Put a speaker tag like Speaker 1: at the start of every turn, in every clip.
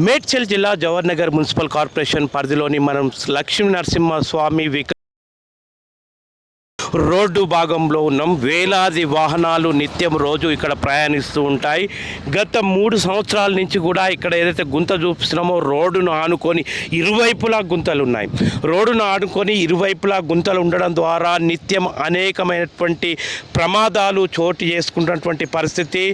Speaker 1: మేడ్చల్ జిల్లా Jawahar Nagar municipal corporation పరిధిలోని మనం లక్ష్మీ నరసింహస్వామి రోడ్డు భాగంలో ఉన్నాం. వేలాది వాహనాలు నిత్యం రోజు ఇక్కడ ప్రయాణిస్తూ ఉంటాయి. గత 3 సంవత్సరాల నుంచి కూడా ఇక్కడ ఏదైతే గుంత చూపిస్తున్నామో రోడ్డును ఆనుకొని ఇరువైపులా గుంతలు ఉన్నాయి. రోడ్డును ఆనుకొని ఇరువైపులా గుంతలు ఉండడం ద్వారా నిత్యం అనేకమైనటువంటి ప్రమాదాలు చోటు చేసుకుంటున్నటువంటి పరిస్థితి.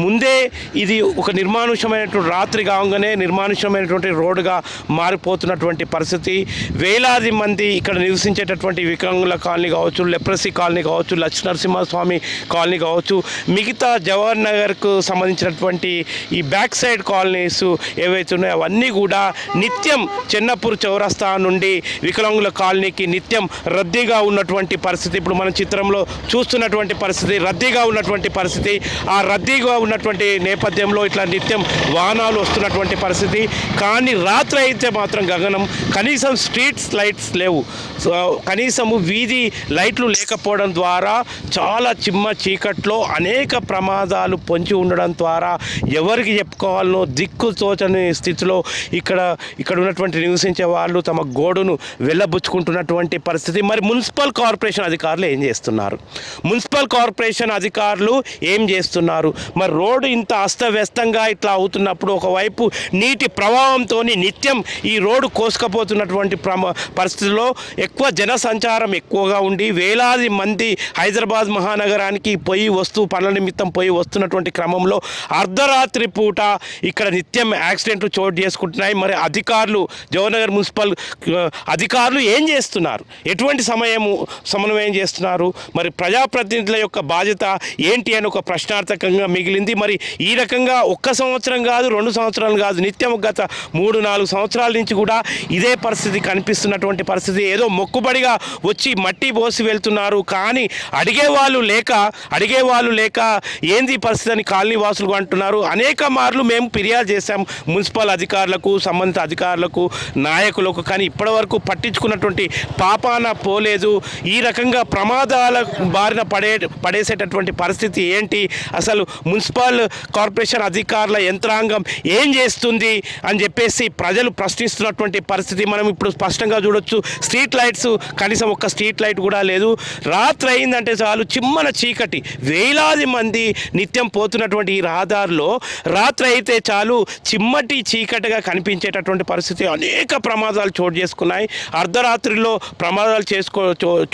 Speaker 1: ముందే ఇది ఒక నిర్మానుష్యమైనటువంటి రాత్రి కాగానే నిర్మానుష్యమైనటువంటి రోడ్డుగా మారిపోతున్నటువంటి పరిస్థితి. వేలాది మంది ఇక్కడ నివసించేటటువంటి వికలాంగుల కాలనీ కావచ్చు, లెప్రసీ కాలనీ కావచ్చు, లక్ష్మీ నరసింహస్వామి కాలనీ కావచ్చు, మిగతా జవహర్ నగర్కు సంబంధించినటువంటి ఈ బ్యాక్ సైడ్ కాలనీస్ ఏవైతే ఉన్నాయో అవన్నీ కూడా నిత్యం చెన్నపూర్ చౌరస్తా నుండి వికలాంగుల కాలనీకి నిత్యం రద్దీగా ఉన్నటువంటి పరిస్థితి. ఇప్పుడు మన చిత్రంలో చూస్తున్నటువంటి పరిస్థితి రద్దీగా ఉన్నటువంటి పరిస్థితి. ఆ రద్దీగా ఉన్నటువంటి నేపథ్యంలో ఇట్లా నిత్యం వాహనాలు వస్తున్నటువంటి పరిస్థితి. కానీ రాత్రి అయితే మాత్రం గగనం. కనీసం స్ట్రీట్స్ లైట్స్ లేవు, కనీసము వీధి లైట్లు లేకపోవడం ద్వారా చాలా చిమ్మ చీకట్లో అనేక ప్రమాదాలు పొంచి ఉండడం ద్వారా ఎవరికి చెప్పుకోవాలనో దిక్కు తోచని స్థితిలో ఇక్కడ ఉన్నటువంటి నివసించే వాళ్ళు తమ గోడును వెళ్ళబుచ్చుకుంటున్నటువంటి పరిస్థితి. మరి మున్సిపల్ కార్పొరేషన్ అధికారులు ఏం చేస్తున్నారు? మున్సిపల్ కార్పొరేషన్ అధికారులు ఏం చేస్తున్నారు? మరి రోడ్డు ఇంత అస్తవ్యస్తంగా ఇట్లా అవుతున్నప్పుడు ఒకవైపు నీటి ప్రభావంతో నిత్యం ఈ రోడ్డు కోసుకపోతున్నటువంటి పరిస్థితుల్లో ఎక్కువ జనసంచారం ఎక్కువగా ఉండి వేలాది మంది హైదరాబాద్ మహానగరానికి పనుల నిమిత్తం వస్తున్నటువంటి క్రమంలో అర్ధరాత్రి పూట ఇక్కడ నిత్యం యాక్సిడెంట్లు చోటు చేసుకుంటున్నాయి. మరి అధికారులు, జవహర్నగర్ మున్సిపల్ అధికారులు ఏం చేస్తున్నారు? ఎటువంటి సమన్వయం చేస్తున్నారు? మరి ప్రజాప్రతినిధుల యొక్క బాధ్యత ఏంటి అని ఒక ప్రశ్నార్థకంగా మిగిలింది. మరి ఈ రకంగా 1 సంవత్సరం కాదు, 2 సంవత్సరాలు కాదు, నిత్యం గత 3-4 సంవత్సరాల నుంచి కూడా ఇదే పరిస్థితి కనిపిస్తున్నటువంటి పరిస్థితి. ఏదో మొక్కుబడిగా వచ్చి మట్టి పోసి వెళ్తున్నారు, కానీ అడిగేవాళ్ళు లేక ఏంది పరిస్థితి అని కాలనీ వాసులు అంటున్నారు. అనేక మార్లు మేము ఫిర్యాదు చేశాం మున్సిపల్ అధికారులకు, సంబంధిత అధికారులకు, నాయకులకు, కానీ ఇప్పటివరకు పట్టించుకున్నటువంటి పాపాన పోలేదు. ఈ రకంగా ప్రమాదాల బారిన పడేసేటటువంటి పరిస్థితి ఏంటి? అసలు మున్సిపల్ కార్పొరేషన్ అధికారుల యంత్రాంగం ఏం చేస్తుంది అని చెప్పేసి ప్రజలు ప్రశ్నిస్తున్నటువంటి పరిస్థితి మనం ఇప్పుడు స్పష్టంగా చూడొచ్చు. స్ట్రీట్ లైట్స్, కనీసం ఒక్క స్ట్రీట్ లైట్ కూడా లేదు. రాత్రి అయిందంటే చాలు చిమ్మన చీకటి. వేలాది మంది నిత్యం పోతున్నటువంటి ఈ రహదారిలో రాత్రి అయితే చాలు చిమ్మటి చీకటిగా కనిపించేటటువంటి పరిస్థితి. అనేక ప్రమాదాలు చోటు చేసుకున్నాయి. అర్ధరాత్రిలో ప్రమాదాలు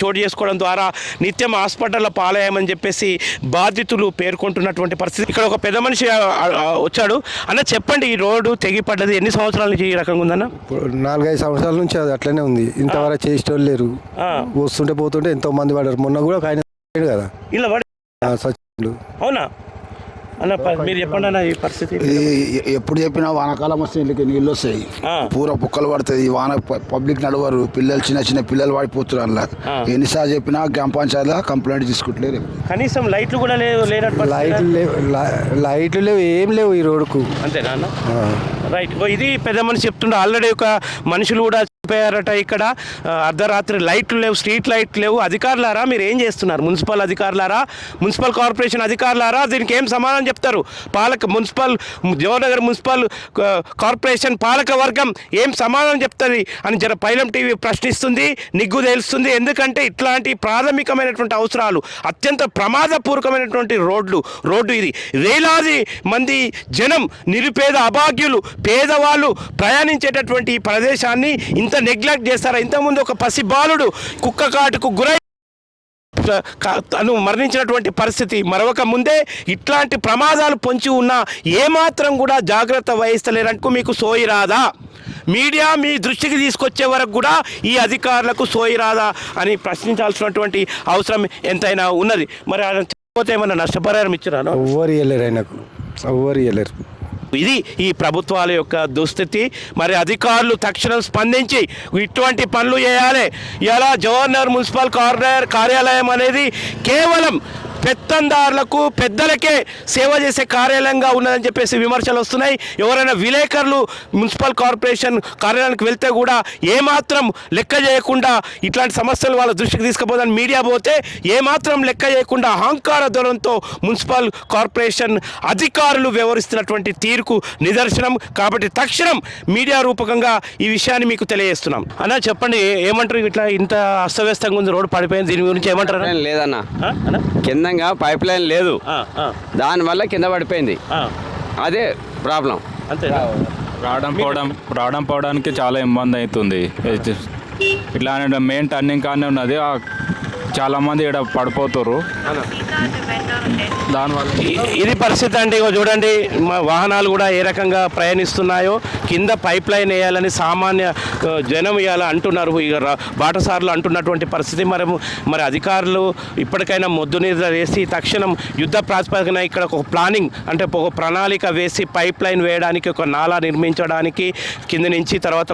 Speaker 1: చోటు చేసుకోవడం ద్వారా నిత్యం హాస్పిటల్లో పాలయ్యామని చెప్పేసి బాధితులు పేర్కొంటున్నటువంటి పరిస్థితి. ఇక్కడ ఒక పెద్ద మనిషి వచ్చాడు. అన్న చెప్పండి, ఈ రోడ్డు తెగిపడ్డది ఎన్ని సంవత్సరాల నుంచి ఈ రకంగా ఉందన్న?
Speaker 2: 4-5 సంవత్సరాల నుంచి అది అట్లనే ఉంది. ఇంతవరకు చేసేటోళ్ళు లేరు. వస్తుంటే పోతుంటే ఎంతో మంది పడ్డారు. మొన్న కూడా ఒక ఆయన కదా
Speaker 1: ఇలా అవునా అన్న? మీరు చెప్పండి అన్న ఈ పరిస్థితి.
Speaker 3: ఎప్పుడు చెప్పినా వానకాలం వస్తే ఇళ్ళకి నీళ్ళు వస్తాయి, పూర పుక్కలు పడుతుంది. వాన పబ్లిక్ నడవరు, పిల్లలు చిన్న పిల్లలు పడిపోతున్నారు. అలా ఎన్నిసార్లు చెప్పినా గ్రామ పంచాయతీలో కంప్లైంట్ తీసుకుంటలేరు.
Speaker 1: కనీసం లైట్లు కూడా లేనట్టు.
Speaker 2: లైట్లు లేవు, ఏం లేవు ఈ రోడ్డుకు.
Speaker 1: అంతేనా అన్న? రైట్. ఇది పెద్ద మనిషి చెప్తుండే. ఆల్రెడీ ఒక మనుషులు కూడా చనిపోయారట ఇక్కడ. అర్ధరాత్రి లైట్లు లేవు, స్ట్రీట్ లైట్లు లేవు. అధికారులారా మీరు ఏం చేస్తున్నారు? మున్సిపల్ అధికారులారా, మున్సిపల్ కార్పొరేషన్ అధికారులారా దీనికి ఏం సమాధానం చెప్తారు? జవహర్ నగర్ మున్సిపల్ కార్పొరేషన్ పాలక వర్గం ఏం సమాధానం చెప్తుంది అని పైలం టీవీ ప్రశ్నిస్తుంది, నిగ్గు తేలుస్తుంది. ఎందుకంటే ఇట్లాంటి ప్రాథమికమైనటువంటి అవసరాలు, అత్యంత ప్రమాదపూర్వకమైనటువంటి రోడ్డు ఇది. వేలాది మంది జనం, నిరుపేద అభాగ్యులు, పేదవాళ్ళు ప్రయాణించేటటువంటి ఈ ప్రదేశాన్ని ఇంత నెగ్లెక్ట్ చేస్తారా? ఇంతకుముందు ఒక పసి బాలుడు కుక్క కాటుకు గురై తను మరణించినటువంటి పరిస్థితి. మరొక ముందే ఇట్లాంటి ప్రమాదాలు పొంచి ఉన్నా ఏమాత్రం కూడా జాగ్రత్త వహిస్తలేరంటూ మీకు సోయి రాదా? మీడియా మీ దృష్టికి తీసుకొచ్చే వరకు కూడా ఈ అధికారులకు సోయి రాదా అని ప్రశ్నించాల్సినటువంటి అవసరం ఎంతైనా ఉన్నది. మరి పోతే ఏమన్నా నష్టపరిహారం ఇచ్చిరా?
Speaker 2: ఎవరు ఇవ్వలేరు, ఆయనకు ఎవరు ఇవ్వలేరు.
Speaker 1: ఇది ఈ ప్రభుత్వాల యొక్క దుస్థితి. మరి అధికారులు తక్షణం స్పందించి ఇటువంటి పనులు చేయాలి. ఇలా జవహర్ నగర్ మున్సిపల్ కార్యాలయం అనేది కేవలం పెత్తందారులకు పెద్దలకే సేవ చేసే కార్యాలయంగా ఉన్నదని చెప్పేసి విమర్శలు వస్తున్నాయి. ఎవరైనా విలేకరులు మున్సిపల్ కార్పొరేషన్ కార్యాలయానికి వెళ్తే కూడా ఏమాత్రం లెక్క చేయకుండా ఇట్లాంటి సమస్యలు వాళ్ళ దృష్టికి తీసుకుపోదని మీడియా పోతే ఏమాత్రం లెక్క చేయకుండా అహంకార ధోరణితో మున్సిపల్ కార్పొరేషన్ అధికారులు వ్యవహరిస్తున్నటువంటి తీరుకు నిదర్శనం. కాబట్టి తక్షణం మీడియా రూపకంగా ఈ విషయాన్ని మీకు తెలియజేస్తున్నాం. అన్న చెప్పండి, ఏమంటారు? ఇట్లా ఇంత అస్తవ్యస్తంగా ఉంది, రోడ్డు పడిపోయింది, దీని గురించి ఏమంటారు?
Speaker 4: లేదన్న, కిందంగా పైప్ లైన్ లేదు, దానివల్ల కింద పడిపోయింది, అదే ప్రాబ్లం.
Speaker 1: అంతే.
Speaker 5: రావడం పోవడానికి చాలా ఇబ్బంది అవుతుంది. ఇట్లా మెయిన్ టర్నింగ్ కానీ ఉన్నది, చాలా మంది ఇక్కడ పడిపోతారు దానివల్ల.
Speaker 1: ఇది పరిస్థితి అండి. ఇగో చూడండి, మా వాహనాలు కూడా ఏ రకంగా ప్రయాణిస్తున్నాయో. కింద పైప్ లైన్ వేయాలని సామాన్య జనం ఇవ్వాలని అంటున్నారు, ఇక బాటసార్లు అంటున్నటువంటి పరిస్థితి. మరి అధికారులు ఇప్పటికైనా మొద్దు నిద్ర వేసి తక్షణం యుద్ధ ప్రాతిపదికన ఇక్కడ ఒక ప్లానింగ్ అంటే ఒక ప్రణాళిక వేసి పైప్ లైన్ వేయడానికి, ఒక నాలా నిర్మించడానికి కింద నుంచి, తర్వాత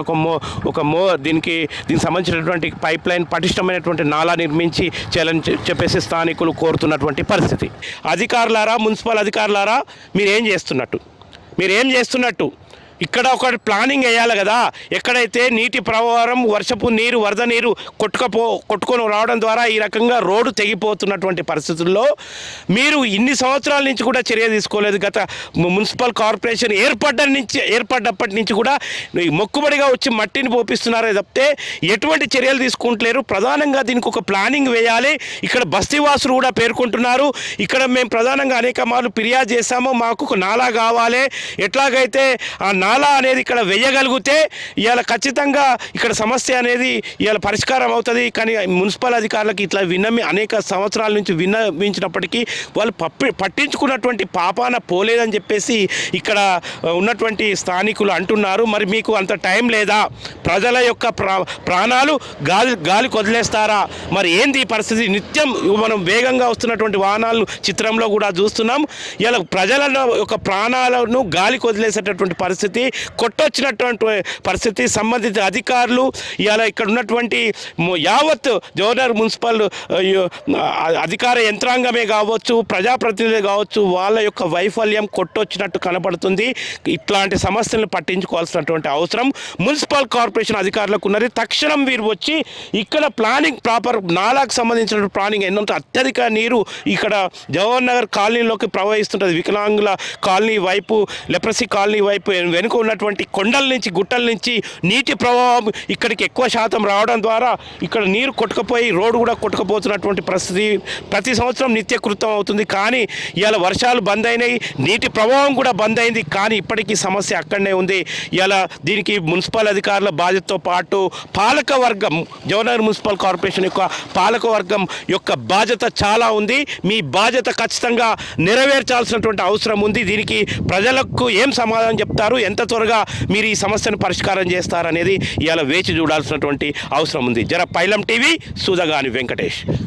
Speaker 1: దీనికి సంబంధించినటువంటి పైప్ లైన్ పటిష్టమైనటువంటి నాలా నిర్మించి చేయాలని చెప్పేసి స్థానికులు కోరుతున్నటువంటి పరిస్థితి. అధికారులారా, మున్సిపల్ అధికారులారా, మీరేం చేస్తున్నట్టు ఇక్కడ ఒక ప్లానింగ్ వేయాలి కదా. ఎక్కడైతే నీటి ప్రవాహం, వర్షపు నీరు, వరద నీరు కొట్టుకొని రావడం ద్వారా ఈ రకంగా రోడ్డు తెగిపోతున్నటువంటి పరిస్థితుల్లో మీరు ఇన్ని సంవత్సరాల నుంచి కూడా చర్య తీసుకోలేదు. గత మున్సిపల్ కార్పొరేషన్ ఏర్పడ్డప్పటి నుంచి కూడా మొక్కుబడిగా వచ్చి మట్టిని పోపిస్తున్నారే తప్పితే ఎటువంటి చర్యలు తీసుకుంటలేరు. ప్రధానంగా దీనికి ఒక ప్లానింగ్ వేయాలి. ఇక్కడ బస్తీవాసులు కూడా పేర్కొంటున్నారు, ఇక్కడ మేము ప్రధానంగా అనేక మార్లు ఫిర్యాదు చేశాము, మాకు ఒక నాలా కావాలి. ఎట్లాగైతే ఆ నాలా అనేది ఇక్కడ వేయగలిగితే ఇవాళ ఖచ్చితంగా ఇక్కడ సమస్య అనేది ఇవాళ పరిష్కారం అవుతుంది. కానీ మున్సిపల్ అధికారులకు ఇట్లా అనేక సంవత్సరాల నుంచి విన్నవించినప్పటికీ వాళ్ళు పట్టించుకున్నటువంటి పాపాన పోలేదని చెప్పేసి ఇక్కడ ఉన్నటువంటి స్థానికులు అంటున్నారు. మరి మీకు అంత టైం లేదా? ప్రజల యొక్క ప్రాణాలు గాలి వదిలేస్తారా? మరి ఏంది ఈ పరిస్థితి? నిత్యం మనం వేగంగా వస్తున్నటువంటి వాహనాలు చిత్రంలో కూడా చూస్తున్నాం. ఇలా ప్రజల యొక్క ప్రాణాలను గాలికి వదిలేసేటటువంటి పరిస్థితి, కొట్టొచ్చినటువంటి పరిస్థితి. సంబంధిత అధికారులు ఇవాళ ఇక్కడ ఉన్నటువంటి యావత్ జవహర్ మున్సిపల్ అధికార యంత్రాంగమే కావచ్చు, ప్రజాప్రతినిధులే కావచ్చు, వాళ్ళ యొక్క వైఫల్యం కొట్టొచ్చినట్టు కనపడుతుంది. ఇట్లాంటి సమస్యలను పట్టించుకోవాల్సినటువంటి అవసరం మున్సిపల్ కార్పొరేషన్ అధికారులకు ఉన్నది. తక్షణం వీరు వచ్చి ఇక్కడ ప్లానింగ్ ప్రాపర్ నాలాకు సంబంధించిన ప్లానింగ్ ఏంటంటే అత్యధిక నీరు ఇక్కడ జవహర్ నగర్ కాలనీలోకి ప్రవహిస్తుంటుంది. వికలాంగుల కాలనీ వైపు, లెప్రసీ కాలనీ వైపు వెనుక ఉన్నటువంటి కొండల నుంచి, గుట్టల నుంచి నీటి ప్రవాహం ఇక్కడికి ఎక్కువ శాతం రావడం ద్వారా ఇక్కడ నీరు కొట్టుకుపోయి రోడ్డు కూడా కొట్టుకుపోతున్నటువంటి పరిస్థితి ప్రతి సంవత్సరం నిత్యకృతం అవుతుంది. కానీ ఇవాళ వర్షాలు బంద్ అయినాయి, నీటి ప్రవాహం కూడా బంద్ అయింది, కానీ ఇప్పటికీ సమస్య అక్కడనే ఉంది. ఇవాళ దీనికి మున్సిపల్ అధికారుల బాధ్యతతో పాటు పాలకవర్గం, జవహర్ మున్సిపల్ కార్పొరేషన్ యొక్క పాలకవర్గం యొక్క బాధ్యత చాలా ఉంది. మీ బాధ్యత ఖచ్చితంగా నెరవేర్చాల్సినటువంటి అవసరం ఉంది. దీనికి ప్రజలకు ఏం సమాధానం చెప్తారు, ఎంత త్వరగా మీరు ఈ సమస్యను పరిష్కారం చేస్తారనేది ఇవాళ వేచి చూడాల్సినటువంటి అవసరం ఉంది. పైలం టీవీ, సుధగాని వెంకటేష్.